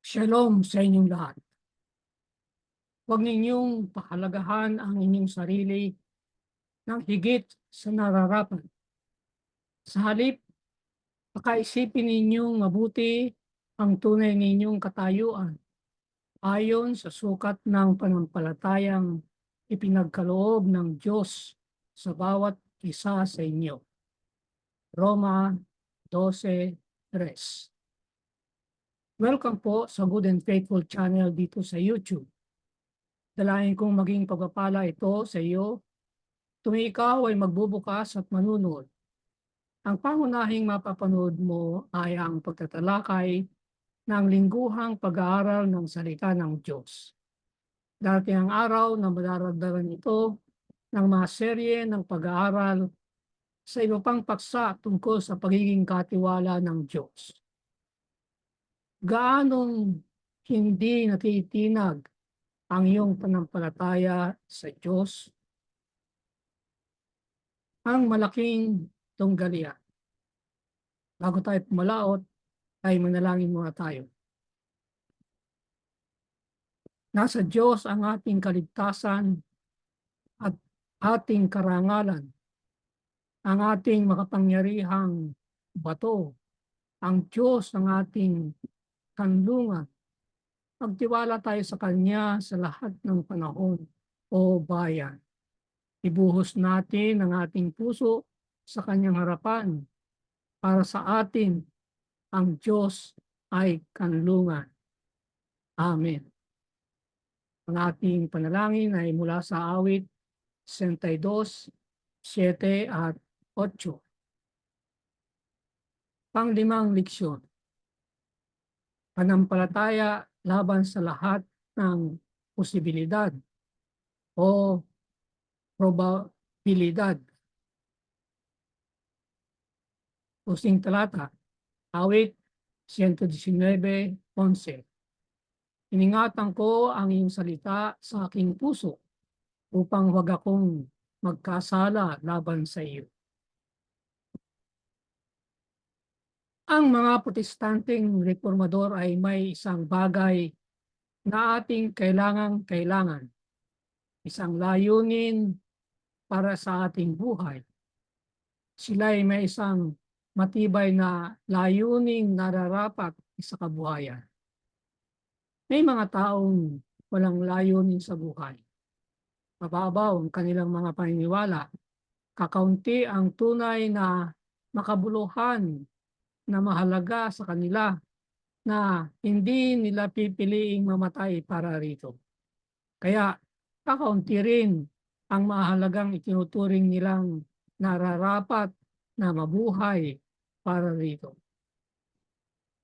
Shalom sa inyong lahat. Huwag ninyong pahalagahan ang inyong sarili ng higit sa nararapat. Sa halip, pakaisipin ninyong mabuti ang tunay ninyong katayuan ayon sa sukat ng panampalatayang ipinagkaloob ng Diyos sa bawat isa sa inyo. Roma 12:3. Welcome po sa Good and Faithful channel dito sa YouTube. Dalayan kong maging pagpapala ito sa iyo tuwing ikaw ay magbubukas at manunood. Ang pangunahing mapapanood mo ay ang pagtatalakay ng lingguhang pag-aaral ng salita ng Diyos. Darating ang araw na madaragdagan ito ng mga serye ng pag-aaral sa iba pang paksa tungkol sa pagiging katiwala ng Diyos. Gaanong hindi natitinag ang iyong panampalataya sa Diyos? Ang malaking tunggalian. Bago tayo pumalaot, ay manalangin muna tayo. Nasa Diyos ang ating kaligtasan at ating karangalan, ang ating makapangyarihang bato, ang Diyos ang ating kanlungan. Magtiwala tayo sa Kanya sa lahat ng panahon o bayan. Ibuhos natin ang ating puso sa Kanyang harapan para sa atin ang Diyos ay kanlungan. Amen. Ang ating panalangin ay mula sa awit 62, 7 at 8. Panglimang leksyon. Panampalataya laban sa lahat ng posibilidad o probabilidad. Pusing talata, awit 119:11. Iningatan ko ang iyong salita sa aking puso upang wag akong magkasala laban sa iyo. Ang mga protestanteng reformador ay may isang bagay na ating kailangan, isang layunin para sa ating buhay. Sila ay may isang matibay na layuning nararapat sa kabuhayan. May mga taong walang layunin sa buhay. Mababaw ang kanilang mga paniniwala. Kakaunti ang tunay na makabuluhan na mahalaga sa kanila na hindi nila pipiliing mamatay para rito. Kaya kakaunti rin ang mahalagang itinuturing nilang nararapat na mabuhay para rito.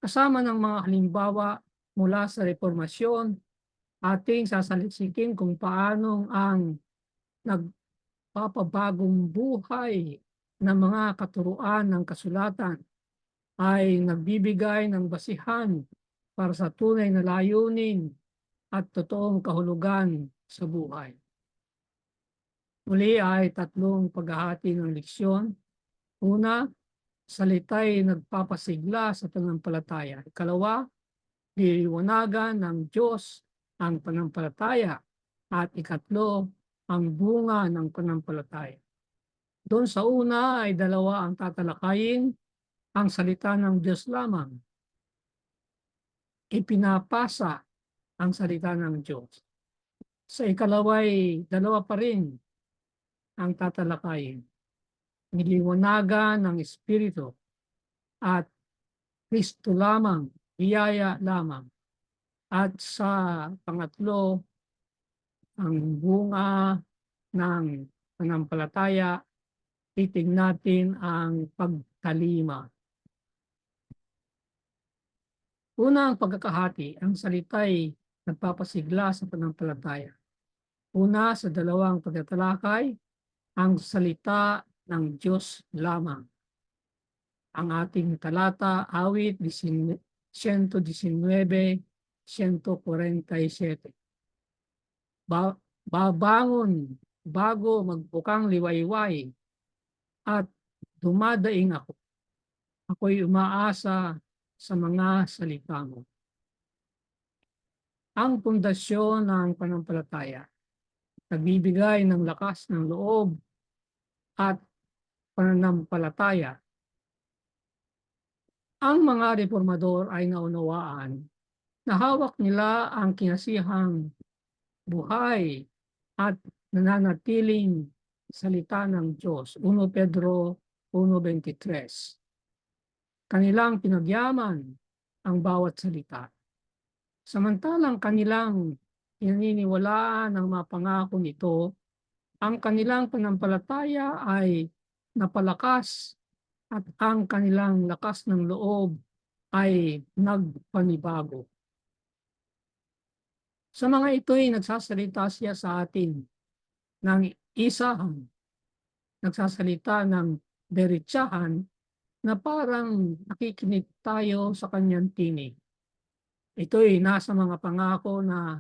Kasama ng mga halimbawa mula sa reformasyon, ating sasaliksikin kung paanong ang nagpapabagong buhay ng mga katuruan ng kasulatan ay nagbibigay ng basihan para sa tunay na layunin at totoong kahulugan sa buhay. Muli ay tatlong paghahati ng leksyon. Una, salita'y nagpapasigla sa pananampalataya. Ikalawa, diliwanagan ng Diyos ang pananampalataya. At ikatlo, ang bunga ng pananampalataya. Doon sa una ay dalawa ang tatalakayin, ang salita ng Diyos lamang. Ipinapasa ang salita ng Diyos. Sa ikalaway, dalawa pa rin ang tatalakayin. Niliwanagan ng Espiritu at Kristo lamang, biyaya lamang. At sa pangatlo, ang bunga ng pananampalataya, titig natin ang pagtalima. Una ang pagkakahati, ang salita'y nagpapasigla sa pananampalataya. Una sa dalawang pagtatalakay, ang salita ng Diyos lamang. Ang ating talata, awit 119:147. Babangon bago magbukang liwayway at dumadaing ako. Ako'y umaasa sa mga salita mo. ang pundasyon ng pananampalataya, nagbibigay ng lakas ng loob at pananampalataya. Ang mga reformador ay naunawaan na hawak nila ang kinasihang buhay at nananatiling salita ng Diyos. 1 Pedro 1:23. Kanilang pinagyaman ang bawat salita. Samantalang kanilang pinaniniwalaan ang mga pangako nito, ang kanilang pananampalataya ay napalakas at ang kanilang lakas ng loob ay nagpanibago. Sa mga ito'y nagsasalita siya sa atin ng isahan, nagsasalita ng diretsahan na parang nakikinig tayo sa kanyang tinig. Ito'y nasa mga pangako na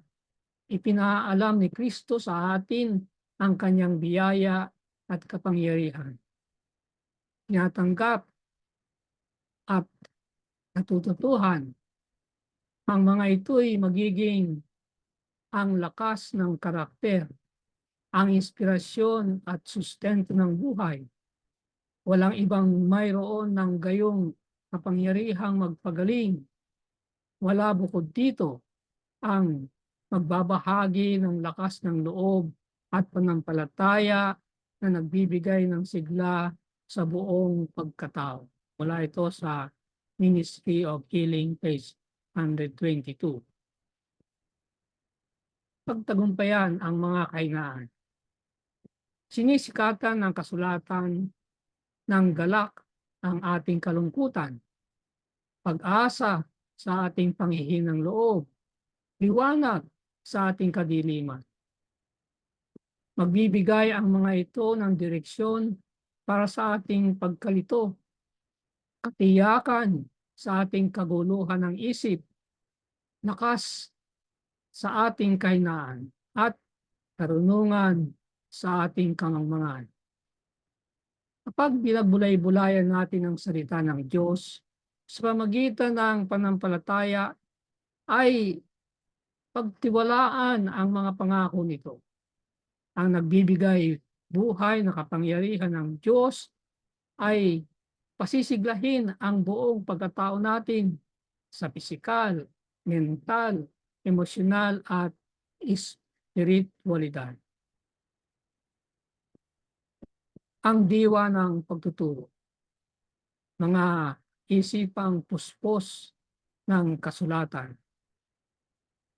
ipinaalam ni Kristo sa atin ang kanyang biyaya at kapangyarihan. Tinatanggap at natututuhan. Ang mga ito'y magiging ang lakas ng karakter, ang inspirasyon at sustento ng buhay. Walang ibang mayroon ng gayong kapangyarihang magpagaling. Wala bukod dito ang magbabahagi ng lakas ng loob at pananampalataya na nagbibigay ng sigla sa buong pagkatao. Mula ito sa Ministry of Healing, page 122. Pagtagumpayan ang mga kahinaan. Sinisikatan ng kasulatan ng galak ang ating kalungkutan, pag-asa sa ating panghihinang loob, liwanag sa ating kadiliman. Magbibigay ang mga ito ng direksyon para sa ating pagkalito, katiyakan sa ating kaguluhan ng isip, lakas sa ating kahinaan, at karunungan sa ating kamangmangan. Kapag binagbulay-bulayan natin ang salita ng Diyos sa pamamagitan ng pananampalataya, ay pagtiwalaan ang mga pangako nito. Ang nagbibigay buhay na kapangyarihan ng Diyos ay pasisiglahin ang buong pagkatao natin sa pisikal, mental, emosyonal at espiritualidad. Ang diwa ng pagtuturo. Mga isipang puspos ng kasulatan.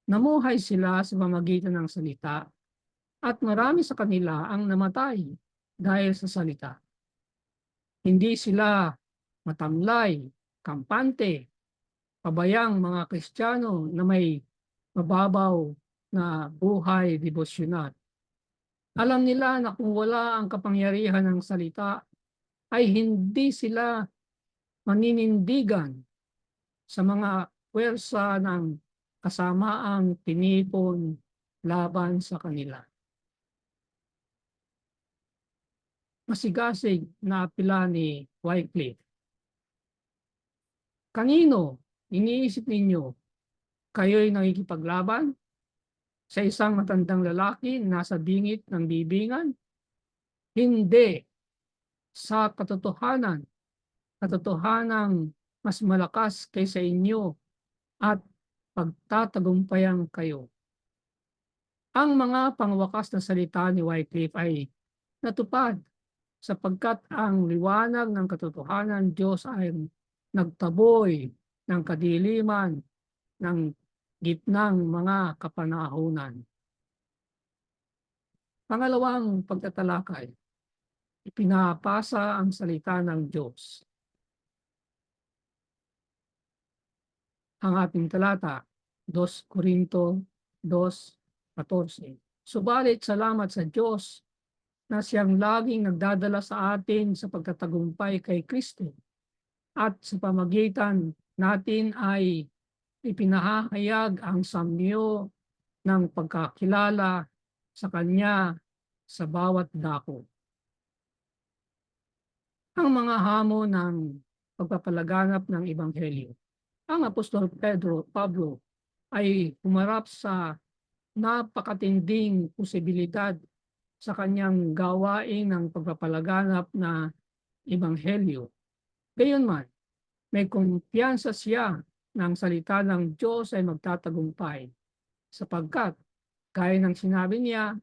Namuhay sila sa pamamagitan ng salita at marami sa kanila ang namatay dahil sa salita. Hindi sila matamlay, kampante, pabayang mga Kristiyano na may mababaw na buhay devosyonal. Alam nila na kung wala ang kapangyarihan ng salita, ay hindi sila maninindigan sa mga puwersa ng kasamaang tinipon laban sa kanila. Masigasig na apela ni Wycliffe. Kanino iniisip ninyo kayo'y nakikipaglaban? Sa isang matandang lalaki na nasa bingit ng libingan? Hindi. Sa katotohanan, katotohanang mas malakas kaysa inyo at pagtatagumpayan kayo. Ang mga pangwakas na salita ni Wycliffe ay natupad sapagkat ang liwanag ng katotohanan Diyos ay nagtaboy ng kadiliman ng gitnang mga kapanahunan. Pangalawang pagtatalakay, ipinapasa ang salita ng Diyos. Ang ating talata, 2 Corinto 2:14. Subalit salamat sa Diyos na siyang laging nagdadala sa atin sa pagtatagumpay kay Kristo at sa pamagitan natin ay ipinahahayag ang samyo ng pagkakilala sa Kanya sa bawat dako. Ang mga hamon ng pagpapalaganap ng Ebanghelyo. Ang Apostol Pablo ay humarap sa napakatinding posibilidad sa kanyang gawain ng pagpapalaganap na ebanghelyo. Gayunman, may kumpiyansa siya na ang salita ng Diyos ay magtatagumpay sapagkat gaya ng sinabi niya,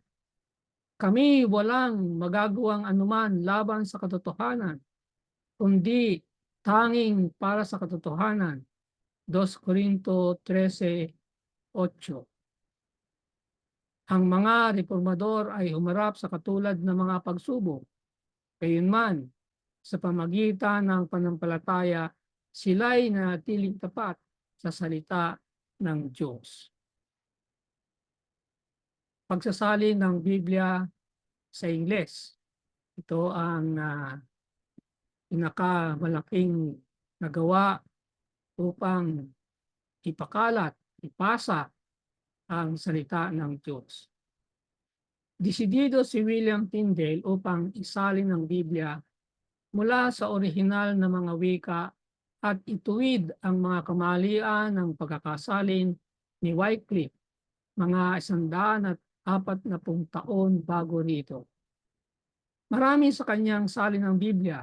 kami walang magagawang anuman laban sa katotohanan, kundi tanging para sa katotohanan. 2 Corinto 13:8. Ang mga reformador ay humarap sa katulad ng mga pagsubok. Gayunman, sa pamagitan ng panampalataya, sila'y nanatiling tapat sa salita ng Diyos. Pagsasalin ng Biblia sa Ingles. Ito ang pinakamalaking nagawa upang ipakalat, ipasa ang salita ng Diyos. Desidido si William Tyndale upang isalin ang Biblia mula sa orihinal na mga wika at ituwid ang mga kamalian ng pagkakasalin ni Wycliffe mga 140 taon bago rito. Marami sa kanyang salin ng Biblia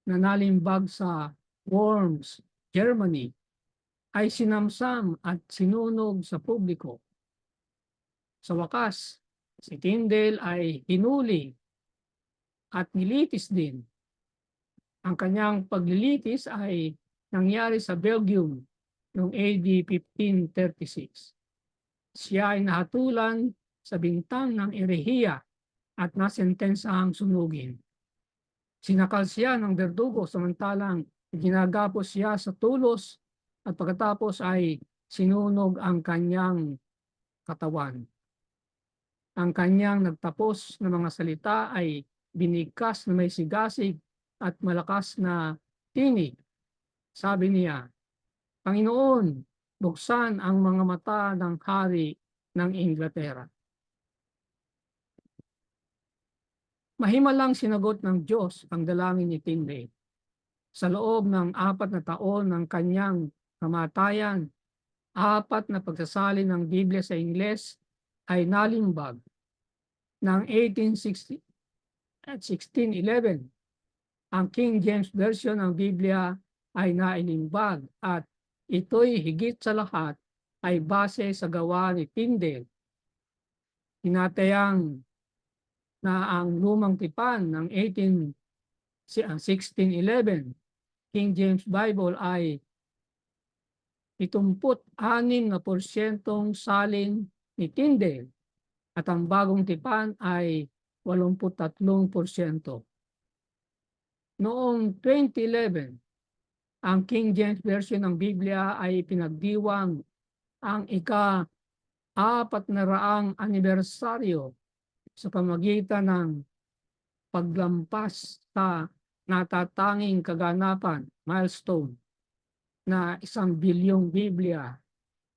na nalimbag sa Worms, Germany, ay sinamsam at sinunog sa publiko. Sa wakas, si Tyndale ay hinuli at nilitis din. Ang kanyang paglilitis ay nangyari sa Belgium noong AD 1536. Siya ay nahatulan sa bintang ng erehiya at nasentensahang sunugin. Sinakal siya ng berdugo samantalang ginagapos siya sa tulos at pagkatapos ay sinunog ang kanyang katawan. Ang kanyang nagtapos na mga salita ay binigkas na may sigasig at malakas na tinig. Sabi niya, Panginoon, buksan ang mga mata ng hari ng Inglaterra. Mahimalang sinagot ng Diyos ang dalangin ni Tyndale. Sa loob ng 4 na taon ng kanyang kamatayan, 4 na pagsasalin ng Biblia sa Ingles ay nalimbag. Ng 1860 at 1611, ang King James Version ng Biblia ay nailimbag at ito'y higit sa lahat ay base sa gawa ni Tyndale. Tinatayang na ang lumang tipan ng 1611 King James Bible ay 76% salin ni Tyndale at ang bagong tipan ay 83%. Noong 2011, ang King James Version ng Biblia ay pinagdiwang ang ika-400 anibersaryo sa pamagitan ng paglampas sa natatanging kaganapan, milestone, na 1 bilyong Biblia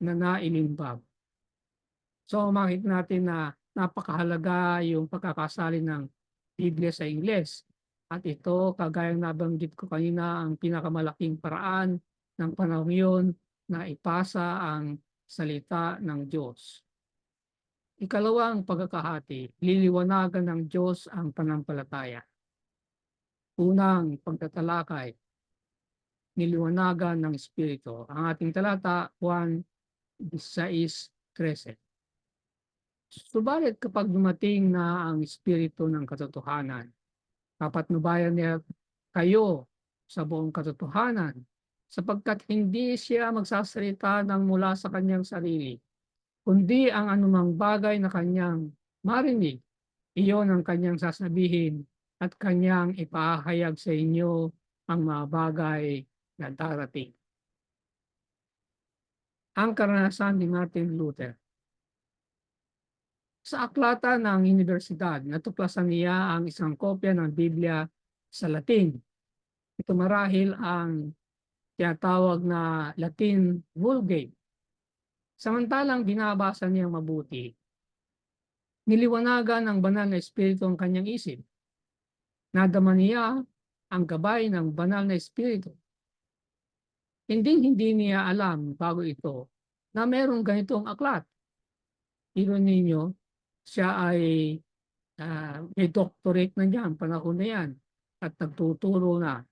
na nailimbag. So makikita natin na napakahalaga yung pagkakasalin ng Biblia sa Ingles. At ito, kagayang nabanggit ko kanina, ang pinakamalaking paraan ng panahon yun na ipasa ang salita ng Diyos. Ikalawang pagkakahati, liliwanagan ng Diyos ang pananampalataya. Unang pagtatalakay, niliwanagan ng Espiritu. Ang ating talata, 1:16-13. Subalit kapag dumating na ang Espiritu ng katotohanan, papatnubayan niya kayo sa buong katotohanan, sapagkat hindi siya magsasalita ng mula sa kanyang sarili, kundi ang anumang bagay na kanyang marinig, iyon ang kanyang sasabihin at kanyang ipahayag sa inyo ang mga bagay na darating. Ang karanasan ni Martin Luther. Sa aklatan ng universidad, natuklasan niya ang isang kopya ng Biblia sa Latin. Ito marahil ang tinatawag na Latin Vulgate. Samantalang binabasa niyang mabuti, niliwanagan ng banal na espiritu ang kanyang isip. Nadama niya ang gabay ng banal na espiritu. Hindi niya alam bago ito na merong ganitong aklat. Pero ninyo, siya ay may doctorate na niyan, panahon na yan, at nagtuturo na.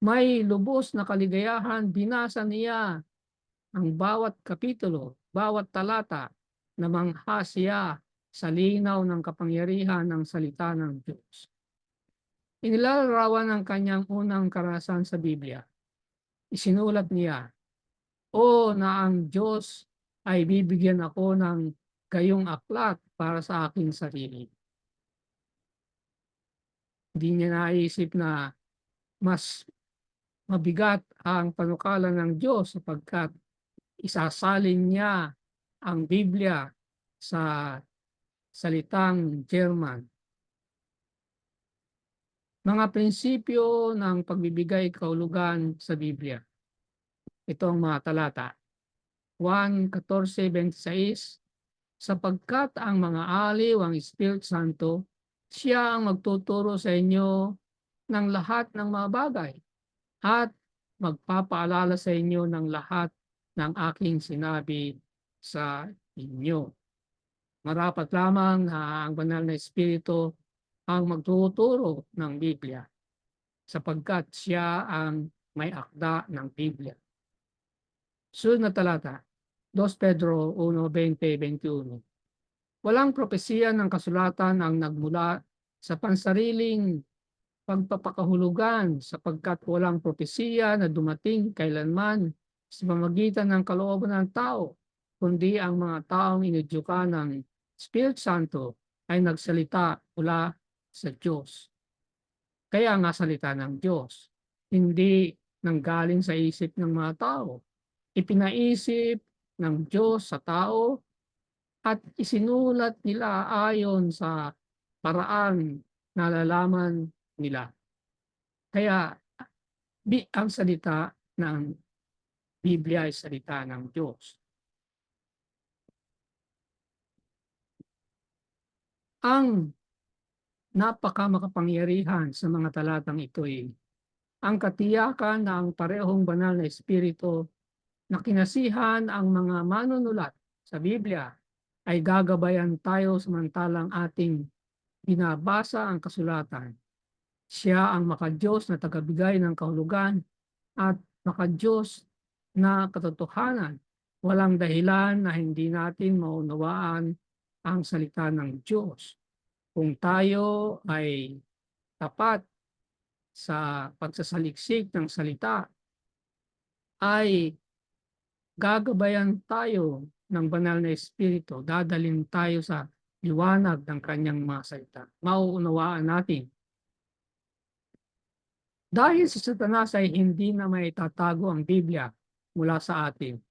May lubos na kaligayahan, binasa niya ang bawat kapitulo, bawat talata, na mangha siya sa linaw ng kapangyarihan ng salita ng Diyos. Inilalarawan ng kanyang unang karanasan sa Biblia. Isinulat niya, "O na ang Diyos ay bibigyan ako ng gayong aklat para sa aking sarili." Hindi niya naisip na mas mabigat ang panukala ng Diyos sapagkat isasalin niya ang Biblia sa salitang German. Mga prinsipyo ng pagbibigay kahulugan sa Biblia. Ito ang mga talata. 1:14-26, sapagkat ang mga aliw ang Espiritu Santo, siya ang magtuturo sa inyo ng lahat ng mga bagay at magpapaalala sa inyo ng lahat ng aking sinabi sa inyo. Marapat lamang na ang banal na Espiritu ang magtuturo ng Biblia sapagkat siya ang may akda ng Biblia. Sunod na talata, 2 Pedro 1:20-21. Walang propesiya ng kasulatan ang nagmula sa pansariling pagpapakahulugan sapagkat walang propesiya na dumating kailanman sa pamamagitan ng kalooban ng tao, kundi ang mga taong inudyukan ng Espiritu Santo ay nagsalita mula sa Diyos. Kaya nga salita ng Diyos, hindi nanggaling sa isip ng mga tao. Ipinaisip ng Diyos sa tao at isinulat nila ayon sa paraan na nalalaman nila. Kaya ang salita ng Biblia ay salita ng Diyos. Ang napakamakapangyarihan sa mga talatang ito ay ang katiyakan na ang parehong banal na Espiritu na kinasihan ang mga manunulat sa Biblia ay gagabayan tayo samantalang ating binabasa ang kasulatan. Siya ang makadiyos na tagabigay ng kahulugan at makadiyos na katotohanan. Walang dahilan na hindi natin maunawaan ang salita ng Diyos. Kung tayo ay tapat sa pagsasaliksik ng salita, ay gagabayan tayo ng banal na Espiritu, dadalhin tayo sa liwanag ng kanyang mga salita. Mauunawaan natin. Dahil si Satanas ay hindi na may tatago ang Biblia mula sa atin,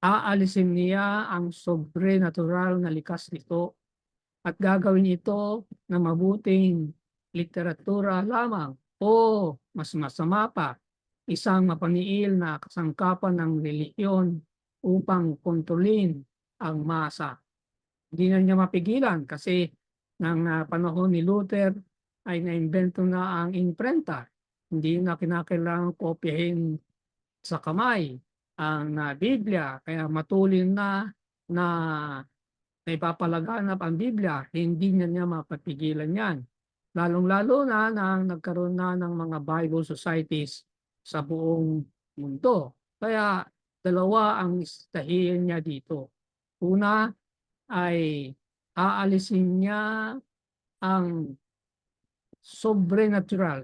aalisin niya ang sobrenatural na likas nito at gagawin ito na mabuting literatura lamang o mas masama pa, isang mapaniil na kasangkapan ng relihiyon upang kontrolin ang masa. Hindi na niya mapigilan kasi ng panahon ni Luther ay naimbento na ang imprenta. Hindi na kinakailangan kopyahin sa kamay ang Biblia, kaya matulin na ipapalaganap ang Biblia, hindi niya mapapigilan yan. Lalong-lalo na nang nagkaroon na ng mga Bible societies sa buong mundo. Kaya dalawa ang istahiyan niya dito. Una ay aalisin niya ang supernatural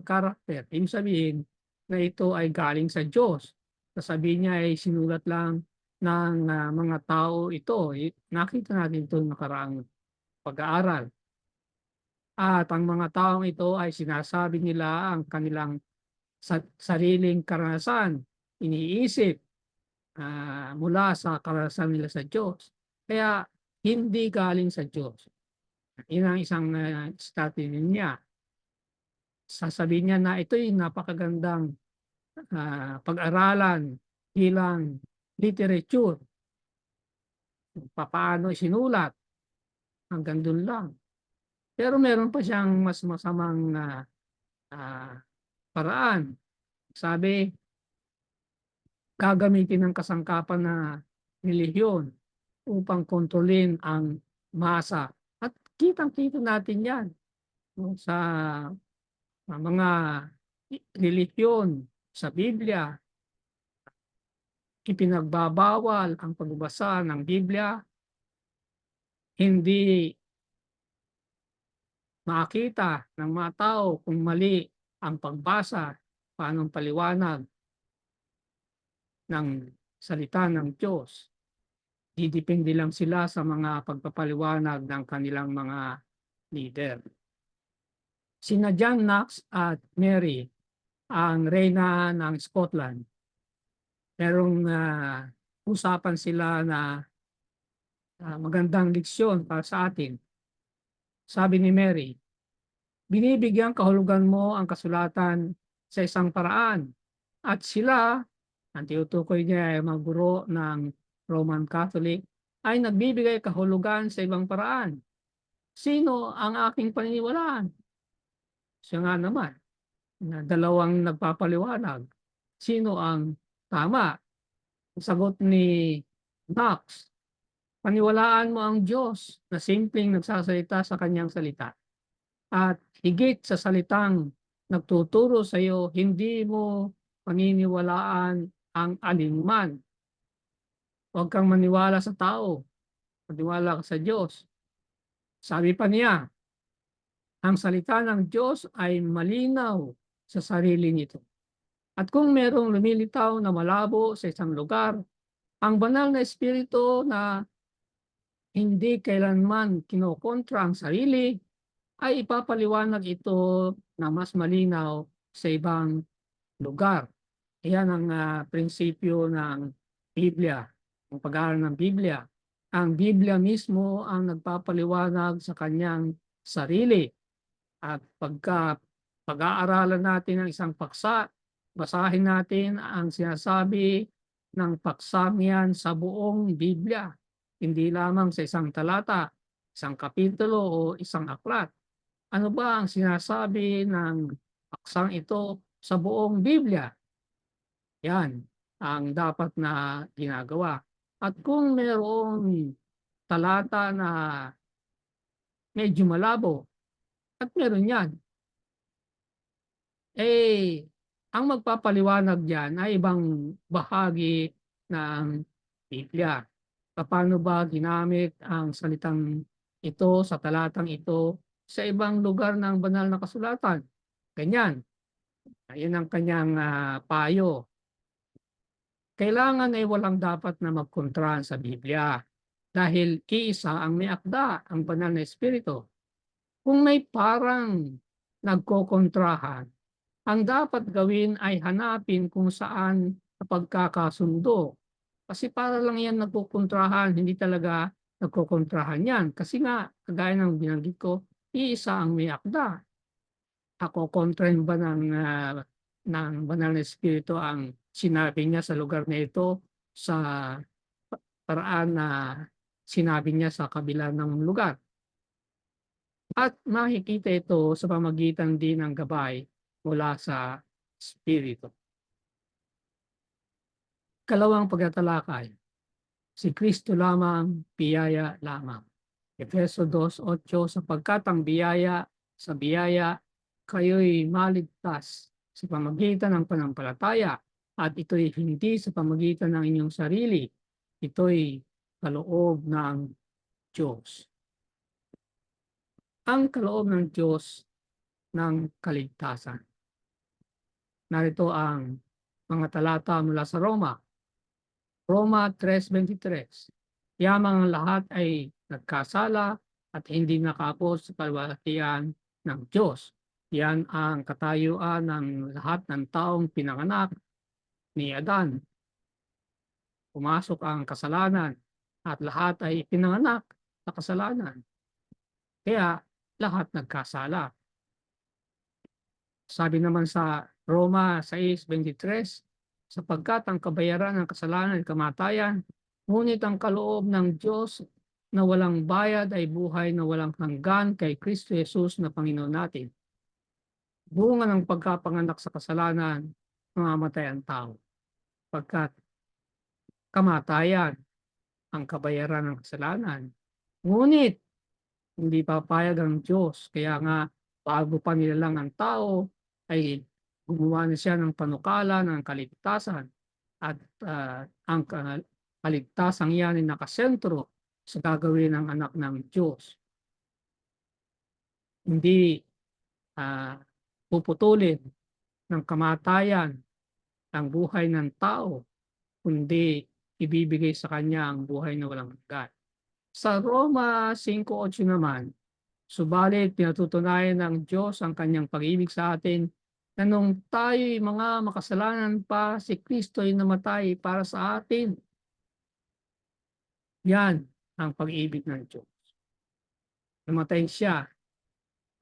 character. Ibig sabihin na ito ay galing sa Diyos. Sasabihin niya ay sinulat lang ng mga tao ito. Nakita natin ito nakaraang pag-aaral. At ang mga taong ito ay sinasabi nila ang kanilang sariling karanasan, iniisip mula sa karanasan nila sa Diyos. Kaya hindi galing sa Diyos. Yun ang isang study niya. Sasabihin niya na ito'y napakagandang pag-aralan bilang literature. Paano sinulat, hanggang doon lang. Pero meron pa siyang mas masamang paraan. Sabi, gagamitin ng kasangkapan na relihiyon upang kontrolin ang masa. At kitang-kita natin yan no, sa mga relihiyon sa Biblia. Ipinagbabawal ang pagbabasa ng Biblia, hindi makita ng mga tao kung mali ang pagbasa, paanong paliwanag ng salita ng Diyos. Didepende lang sila sa mga pagpapaliwanag ng kanilang mga leader. Sina John Knox at Mary, ang reyna ng Scotland, merong usapan sila na magandang leksyon para sa atin. Sabi ni Mary, binibigyan kahulugan mo ang kasulatan sa isang paraan. At sila, ang tinutukoy niya ay mga guro ng Roman Catholic, ay nagbibigay kahulugan sa ibang paraan. Sino ang aking paniniwalaan? Siya nga naman, na dalawang nagpapaliwanag. Sino ang tama? Ang sagot ni Knox, paniwalaan mo ang Diyos na simpleng nagsasalita sa kanyang salita. At higit sa salitang nagtuturo sa iyo, hindi mo paniniwalaan ang alinman. Huwag kang maniwala sa tao, maniwala ka sa Diyos. Sabi pa niya, ang salita ng Diyos ay malinaw sa sarili nito. At kung merong lumilitaw na malabo sa isang lugar, ang banal na espiritu na hindi kailanman kinokontra ang sarili, ay ipapaliwanag ito na mas malinaw sa ibang lugar. Iyan ang prinsipyo ng Biblia, ang pag-aaral ng Biblia. Ang Biblia mismo ang nagpapaliwanag sa kanyang sarili. At pag-aaralan natin ang isang paksa, basahin natin ang sinasabi ng paksang yan sa buong Biblia. Hindi lamang sa isang talata, isang kapitulo o isang aklat. Ano ba ang sinasabi ng paksang ito sa buong Biblia? Yan ang dapat na ginagawa. At kung mayroong talata na medyo malabo, at meron yan, ang magpapaliwanag diyan ay ibang bahagi ng Biblia. Paano ba ginamit ang salitang ito sa talatang ito sa ibang lugar ng banal na kasulatan? Ganyan. Ayun ang kanyang payo. Kailangan ay walang dapat na magkontra sa Biblia dahil iisa ang may akda, ang banal na espiritu. Kung may parang nagkokontrahan, ang dapat gawin ay hanapin kung saan pagkakasundo. Kasi para lang yan nagkukontrahan, hindi talaga nagkukontrahan yan. Kasi nga, kagaya ng binanggit ko, iisa ang may akda. Ako kontrahin ba ng banal na espiritu ang sinabi niya sa lugar na ito sa paraan na sinabi niya sa kabila ng lugar. At makikita ito sa pamagitan din ng gabay mula sa Espiritu. Kalawang pagtatalakay, si Kristo lamang, biyaya lamang. Efeso 2:8, sapagkat ang biyaya sa biyaya, kayo'y maligtas sa pamagitan ng panampalataya at ito'y hindi sa pamagitan ng inyong sarili. Ito'y kaloob ng Diyos. Ang kaloob ng Diyos ng kaligtasan. Narito ang mga talata mula sa Roma. Roma 3:23. Yamang ang lahat ay nagkasala at hindi nakaapos sa kalwalhatian ng Diyos. Yan ang katayuan ng lahat ng taong pinanganak ni Adan. Pumasok ang kasalanan at lahat ay pinanganak sa kasalanan. Kaya lahat nagkasala. Sabi naman sa Roma 6:23, sapagkat ang kabayaran ng kasalanan ay kamatayan, ngunit ang kaloob ng Diyos na walang bayad ay buhay na walang hanggan kay Kristo Jesus na Panginoon natin. Bunga ng pagkapanganak sa kasalanan, mamamatay ang tao. Pagkat kamatayan ang kabayaran ng kasalanan. Ngunit hindi papayag ang Diyos, kaya nga bago pa nilalang ang tao ay gumawa na siya ng panukala ng kaligtasan at ang kaligtasang yan ay nakasentro sa gagawin ng anak ng Diyos. Hindi puputulin ng kamatayan ang buhay ng tao, kundi ibibigay sa kanya ang buhay na walang hanggan. Sa Roma 5:8 naman, subalit pinatutunayan ng Diyos ang kanyang pag-ibig sa atin na nung tayo'y mga makasalanan pa, si Kristo'y namatay para sa atin. Yan ang pag-ibig ng Diyos. Namatay siya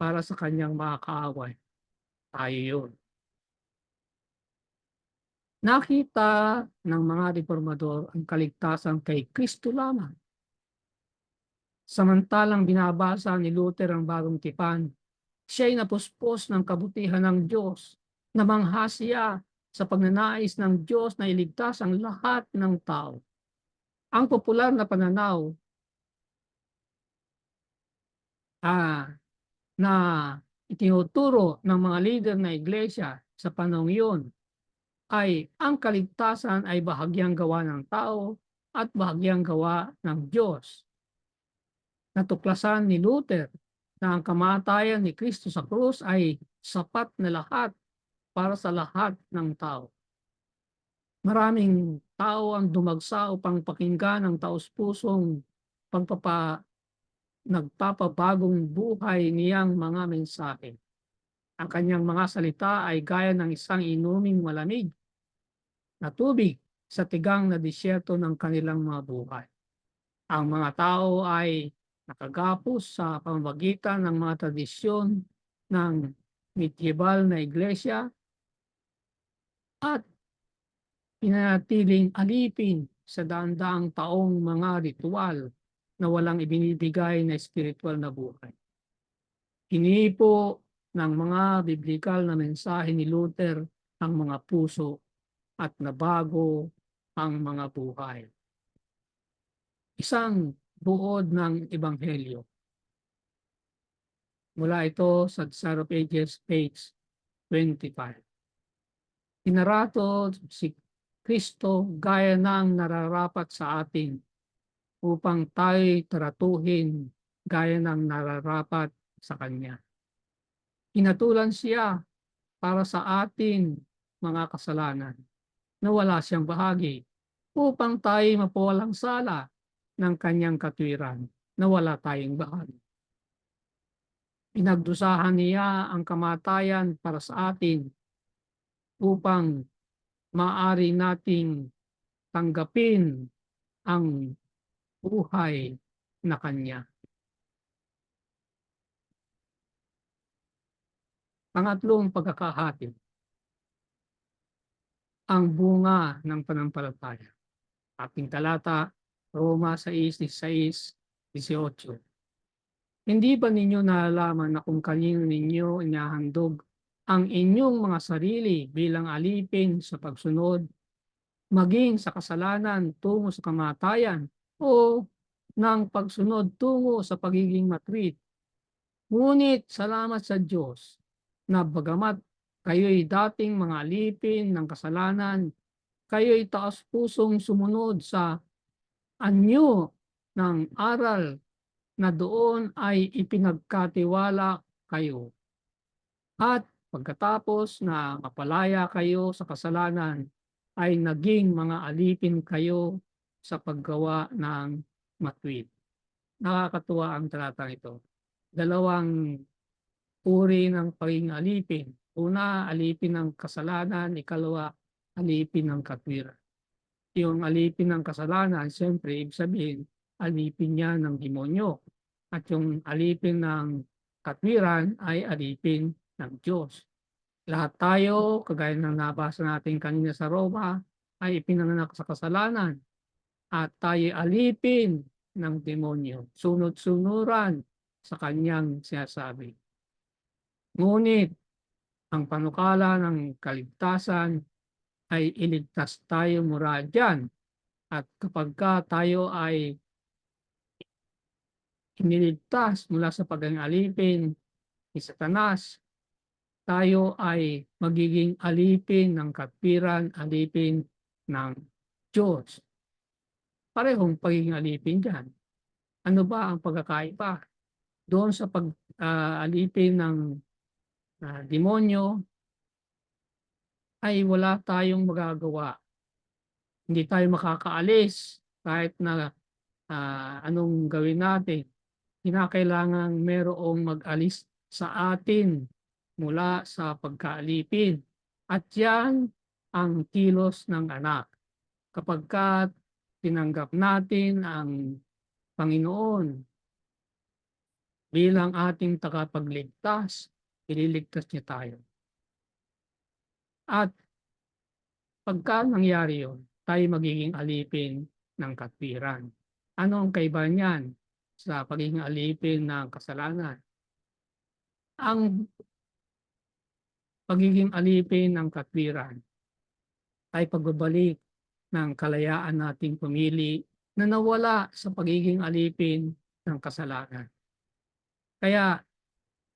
para sa kanyang mga kaaway. Tayo yun. Nakita ng mga reformador ang kaligtasan kay Kristo lamang. Samantalang binabasa ni Luther ang Bagong Tipan, siya'y napuspos ng kabutihan ng Diyos. Namangha siya sa pagnanais ng Diyos na iligtas ang lahat ng tao. Ang popular na pananaw na itinuturo ng mga lider na iglesia sa panahong yun ay ang kaligtasan ay bahagyang gawa ng tao at bahagyang gawa ng Diyos. Natuklasan ni Luther na ang kamatayan ni Kristo sa krus ay sapat na lahat para sa lahat ng tao. Maraming tao ang dumagsa upang pakinggan ang taos-pusong nagpapabagong buhay niyang mga mensahe. Ang kanyang mga salita ay gaya ng isang inuming malamig na tubig sa tigang na disyerto ng kanilang mga buhay. Ang mga tao ay nakagapos sa pamamagitan ng mga tradisyon ng medieval na iglesia at pinanatiling alipin sa daan-daang taong mga ritual na walang ibinibigay na espiritual na buhay. Hinipo ng mga biblikal na mensahe ni Luther ang mga puso at nabago ang mga buhay. Isang buod ng Ebanghelyo. Mula ito sa Desire of Ages, page 25. Inarato si Kristo gaya ng nararapat sa atin upang tayo'y tratuhin gaya ng nararapat sa Kanya. Hinatulan siya para sa atin mga kasalanan na wala siyang bahagi upang tayo mapawalang sala ng kanyang katwiran na wala tayong bahagi. Pinagdusahan niya ang kamatayan para sa atin upang maaari nating tanggapin ang buhay na kanya. Pangatlong pagkakahati, ang bunga ng pananampalataya. Ating talata, Roma 6:16-18. Hindi ba ninyo nalalaman na kung kanino ninyo inahandog ang inyong mga sarili bilang alipin sa pagsunod, maging sa kasalanan tungo sa kamatayan o ng pagsunod tungo sa pagiging matuwid? Ngunit salamat sa Diyos na bagamat kayo'y dating mga alipin ng kasalanan, kayo'y taos-pusong sumunod sa anyo ng aral na doon ay ipinagkatiwala kayo. At pagkatapos na mapalaya kayo sa kasalanan, ay naging mga alipin kayo sa paggawa ng matuwid. Nakakatuwa ang talatang ito. Dalawang uri ng pagiging alipin. Una, alipin ng kasalanan. Ikalawa, alipin ng katwiran. Yung alipin ng kasalanan, siyempre, ibig sabihin, alipin niya ng demonyo. At yung alipin ng katwiran ay alipin ng Diyos. Lahat tayo, kagaya ng nabasa natin kanina sa Roma, ay ipinanganak sa kasalanan. At tayo alipin ng demonyo. Sunod-sunuran sa kanyang sinasabi. Ngunit, ang panukala ng kaligtasan ay iligtas tayo mula dyan At kapagka tayo ay iniligtas mula sa pagiging alipin ni Satanas, tayo ay magiging alipin ng katwiran, alipin ng Diyos. Parehong pagiging alipin diyan. Ano ba ang pagkakaiba? Doon sa alipin ng demonyo ay wala tayong magagawa. Hindi tayo makakaalis kahit na anong gawin natin. Kinakailangang merong mag-alis sa atin mula sa pagkaalipin. At yan ang kilos ng anak. Kapagka tinanggap natin ang Panginoon bilang ating tagapagligtas, ililigtas niya tayo. At pagka nangyari yun, tayo magiging alipin ng katwiran. Ano ang kaiba niyan sa pagiging alipin ng kasalanan? Ang pagiging alipin ng katwiran ay pagbabalik ng kalayaan nating pumili na nawala sa pagiging alipin ng kasalanan. Kaya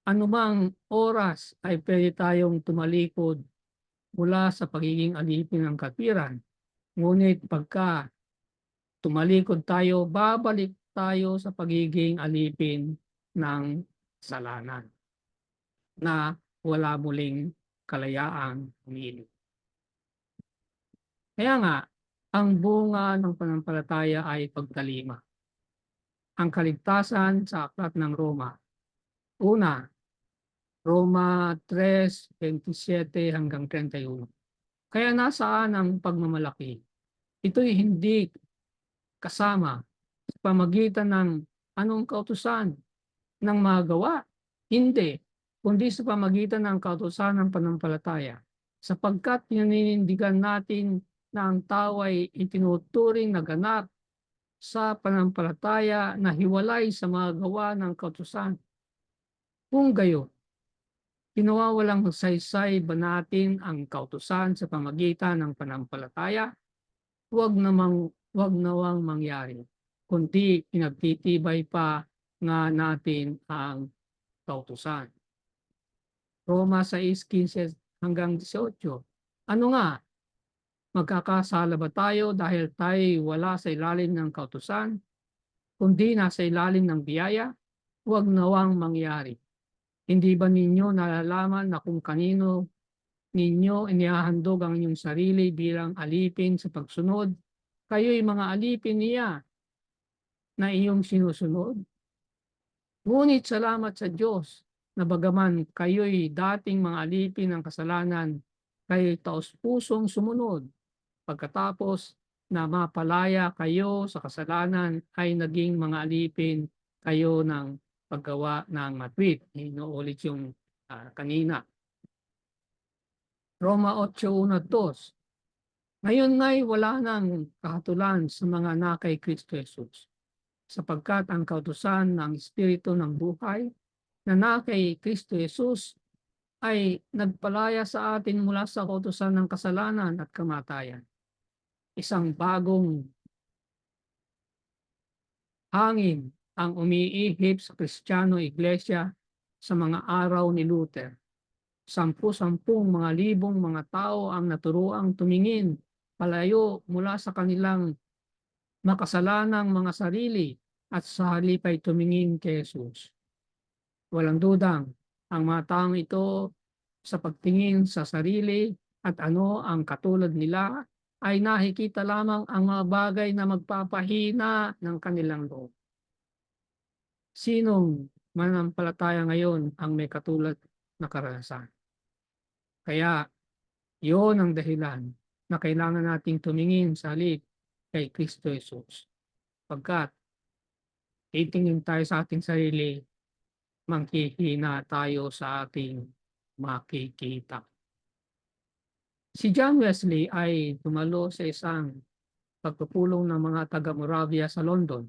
anumang oras ay pwede tayong tumalikod mula sa pagiging alipin ng katwiran. Ngunit pagka tumalikod tayo, babalik tayo sa pagiging alipin ng kasalanan na wala muling kalayaang pumili. Kaya nga, ang bunga ng pananampalataya ay pagtalima. Ang kaligtasan sa aklat ng Roma. Una, Roma 3:27 hanggang 31. Kaya nasaan ang pagmamalaki? Ito'y hindi kasama sa pamagitan ng anong kautusan ng mga gawa. Hindi, kundi sa pamagitan ng kautusan ng pananampalataya. Sapagkat pininindigan natin na ang tao ay itinuturing na ganap sa pananampalataya na hiwalay sa mga gawa ng kautusan. Kung gayon, pinawawalang saysay ba natin ang kautusan sa pamagitan ng pananampalataya? Huwag nawang mangyari, kundi pinagtitibay pa nga natin ang kautusan. Roma 6:15 hanggang 18. Ano nga? Magkakasala ba tayo dahil tayo wala sa ilalim ng kautusan, kundi nasa ilalim ng biyaya? Huwag nawang mangyari. Hindi ba ninyo nalalaman na kung kanino ninyo inihahandog ang inyong sarili bilang alipin sa pagsunod, kayo'y mga alipin niya na iyong sinusunod? Ngunit salamat sa Diyos na bagaman kayo'y dating mga alipin ng kasalanan, kayo'y taos-pusong sumunod. Pagkatapos na mapalaya kayo sa kasalanan ay naging mga alipin kayo ng paggawa ng matwid. Inuulit yung kanina. Roma 8:1-2. Ngayon nga'y wala nang kahatulan sa mga nakay Kristo Jesus, sapagkat ang kautusan ng Espiritu ng buhay na nakay Kristo Jesus ay nagpalaya sa atin mula sa kautusan ng kasalanan at kamatayan. Isang bagong hangin ang umiihip sa Kristiyano Iglesia sa mga araw ni Luther. 10,000 mga libong mga tao ang naturuang tumingin palayo mula sa kanilang makasalanang mga sarili at sa halip ay tumingin kay Jesus. Walang dudang ang mga taong ito sa pagtingin sa sarili at ano ang katulad nila ay nakikita lamang ang mga bagay na magpapahina ng kanilang loob. Sinong mananampalataya ngayon ang may katulad na karanasan? Kaya yon ang dahilan na kailangan nating tumingin sa halip kay Kristo Jesus. Pagkat titingin tayo sa ating sarili, manghihina tayo sa ating makikita. Si John Wesley ay dumalo sa isang pagpupulong ng mga taga-Moravia sa London.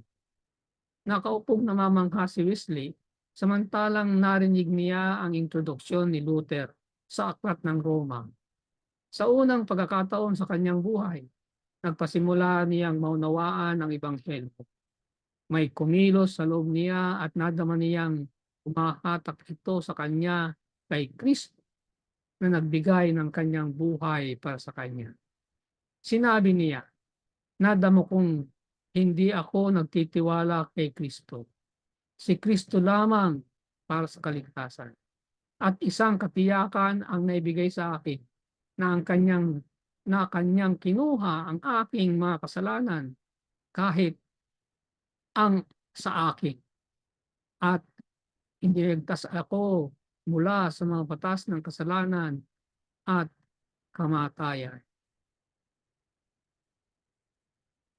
Nakaupong namamangha si Wesley samantalang narinig niya ang introduksyon ni Luther sa aklat ng Roma. Sa unang pagkakataon sa kanyang buhay, nagpasimula niyang maunawaan ang Ebanghelyo. May kumilos sa loob niya at nadama niyang umahatak ito sa kanya kay Kristo na nagbigay ng kanyang buhay para sa kanya. Sinabi niya, nadama kong hindi ako nagtitiwala kay Kristo. Si Kristo lamang para sa kaligtasan. At isang katiyakan ang naibigay sa akin na kanyang kinuha ang aking mga kasalanan kahit ang sa akin at iniligtas ako mula sa mga batas ng kasalanan at kamatayan.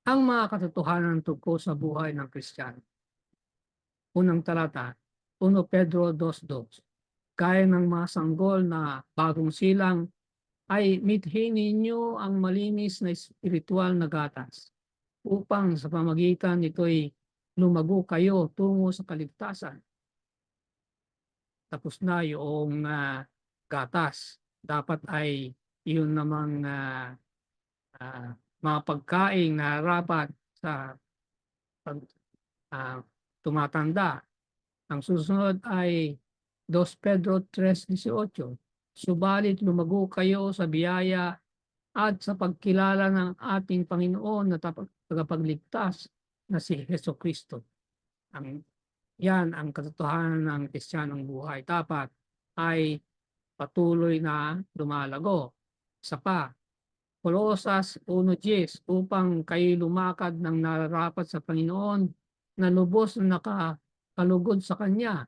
Ang mga katotohanan tungkol sa buhay ng Kristiyano. Unang talata, 1 Pedro 2:2. Gaya ng mga sanggol na bagong silang ay mithin ninyo ang malinis na espiritual na gatas upang sa pamagitan nito'y lumago kayo tungo sa kaligtasan. Tapos na yung gatas. Dapat ay yun namang mga pagkain na rapat sa pag, tumatanda. Ang susunod ay 2 Pedro 3:18. Subalit lumago kayo sa biyaya at sa pagkilala ng ating Panginoon na tagapagligtas na si Hesukristo. Yan ang katotohanan ng Kristiyanong buhay. Dapat ay patuloy na lumalago. Isa pa, Kolosas 1:10, upang kayo lumakad ng nararapat sa Panginoon na lubos na nakakalugod sa Kanya,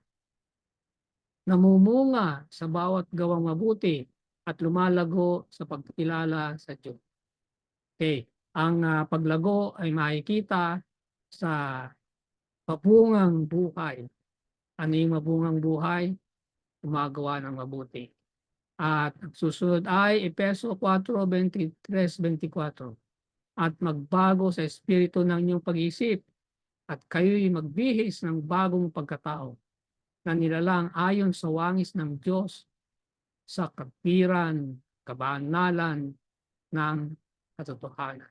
namumunga sa bawat gawang mabuti at lumalago sa pagkilala sa Diyos. Okay, ang paglago ay makikita sa mabungang buhay. Ano yung mabungang buhay? Gumagawa ng mabuti. At susunod ay Efeso 4:23-24. At magbago sa espiritu ng inyong pag-iisip at kayo'y magbihis ng bagong pagkatao na nilalang ayon sa wangis ng Diyos sa katwiran, kabanalan ng katotohanan.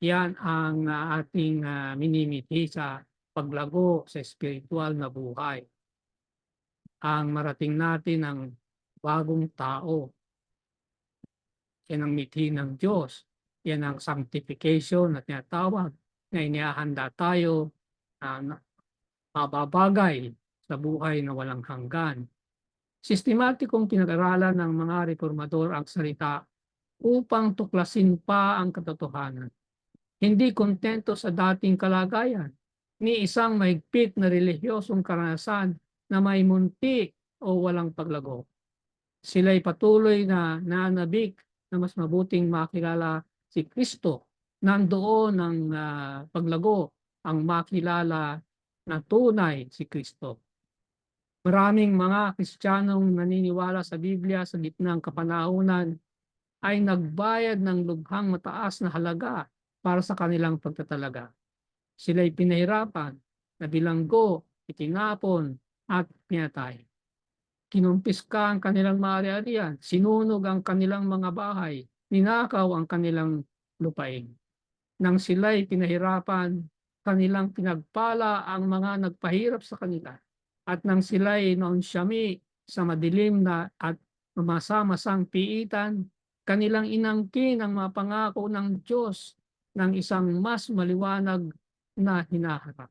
Yan ang ating minimiti sa paglago sa espiritual na buhay. Ang marating natin ng bagong tao. Yan ang mithi ng Diyos. Yan ang sanctification na tinatawag na inihahanda tayo na mababagay sa buhay na walang hanggan. Sistematikong pinag-aralan ng mga reformador ang salita upang tuklasin pa ang katotohanan. Hindi kontento sa dating kalagayan ni isang mahigpit na relihiyosong karanasan na may munti o walang paglago. Sila'y patuloy na nanabik na mas mabuting makilala si Kristo. Nandoon ang paglago ang makilala na tunay si Kristo. Maraming mga Kristiyanong naniniwala sa Biblia sa gitnang kapanahunan ay nagbayad ng lubhang mataas na halaga para sa kanilang pagtatalaga. Sila'y pinahirapan, nabilanggo, itinapon at pinatay. Kinumpiska ang kanilang ari-arian, sinunog ang kanilang mga bahay, ninakaw ang kanilang lupain. Nang sila'y pinahirapan, kanilang pinagpala ang mga nagpahirap sa kanila. At nang sila'y naunsyami sa madilim na at mamasamasang piitan, kanilang inangkin ang mga pangako ng Diyos ng isang mas maliwanag na hinaharap.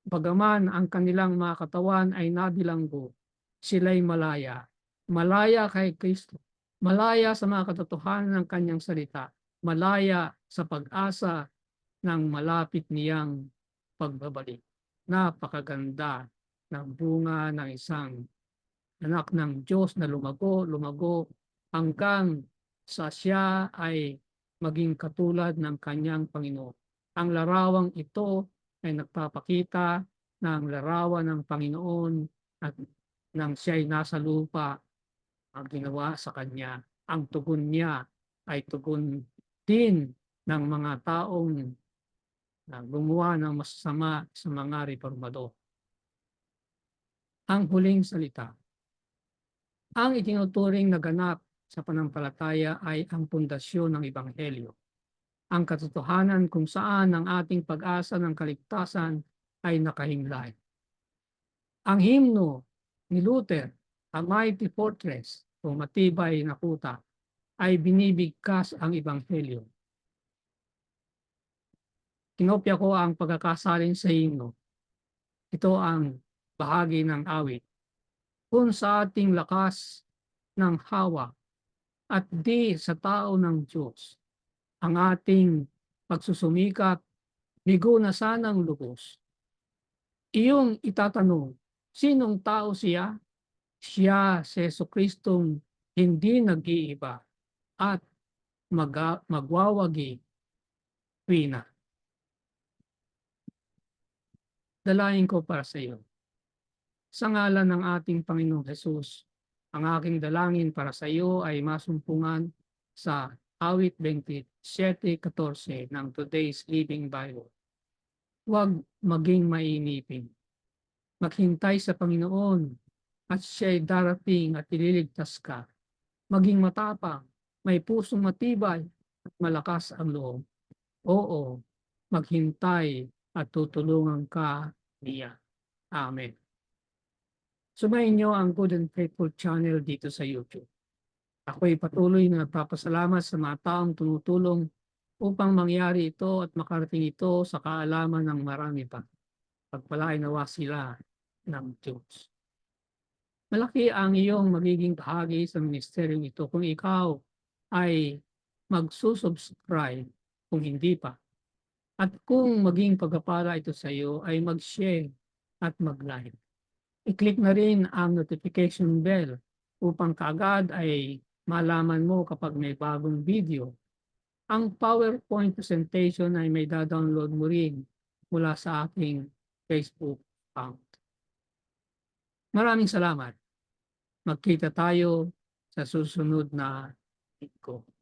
Bagaman ang kanilang mga katawan ay nabilanggo, sila'y malaya. Malaya kay Kristo. Malaya sa mga katotohanan ng kanyang salita. Malaya sa pag-asa ng malapit niyang pagbabalik. Napakaganda ng bunga ng isang anak ng Diyos na lumago hanggang sa siya ay maging katulad ng kanyang Panginoon. Ang larawang ito ay nagpapakita ng larawan ng Panginoon at nang siya'y nasa lupa ang ginawa sa kanya. Ang tugon niya ay tugon din ng mga taong gumawa ng masama sa mga reformador. Ang huling salita. Ang itinuturing na ganap sa panampalataya ay ang pundasyon ng Ebanghelyo. ang katotohanan kung saan ang ating pag-asa ng kaligtasan ay nakahimlay. Ang himno ni Luther, A Mighty Fortress o Matibay na Kuta, ay binibigkas ang Ebanghelyo. Kinopya ko ang pagkakasalin sa himno. Ito ang bahagi ng awit. Kung sa ating lakas ng hawa at di sa tao ng Diyos, ang ating pagsusumikap, bigo na sanang lubos. Iyong itatanong, sinong tao siya? Siya si Jesucristong hindi nag-iiba at magwawagi tuwina. Dalain ko para sa iyo. Sa ngalan ng ating Panginoong Hesus, ang aking dalangin para sa iyo ay masumpungan sa awit 27:14 ng Today's Living Bible. Huwag maging mainipin. Maghintay sa Panginoon at siya'y darating at ililigtas ka. Maging matapang, may pusong matibay at malakas ang loob. Oo, maghintay at tutulungan ka niya. Amen. Sumayin niyo ang Good and Faithful channel dito sa YouTube. Ako'y patuloy na nagpapasalamat sa mga taong tumutulong upang mangyari ito at makarating ito sa kaalaman ng marami pa. Pagpalain nawa sila ng Diyos. Malaki ang iyong magiging bahagi sa ministeryong ito kung ikaw ay magsusubscribe kung hindi pa. At kung maging pagpapala ito sa iyo ay mag-share at mag-like. I-click na rin ang notification bell upang kaagad ay malaman mo kapag may bagong video. Ang PowerPoint presentation ay may download mo rin mula sa aking Facebook account. Maraming salamat. Magkita tayo sa susunod na linggo.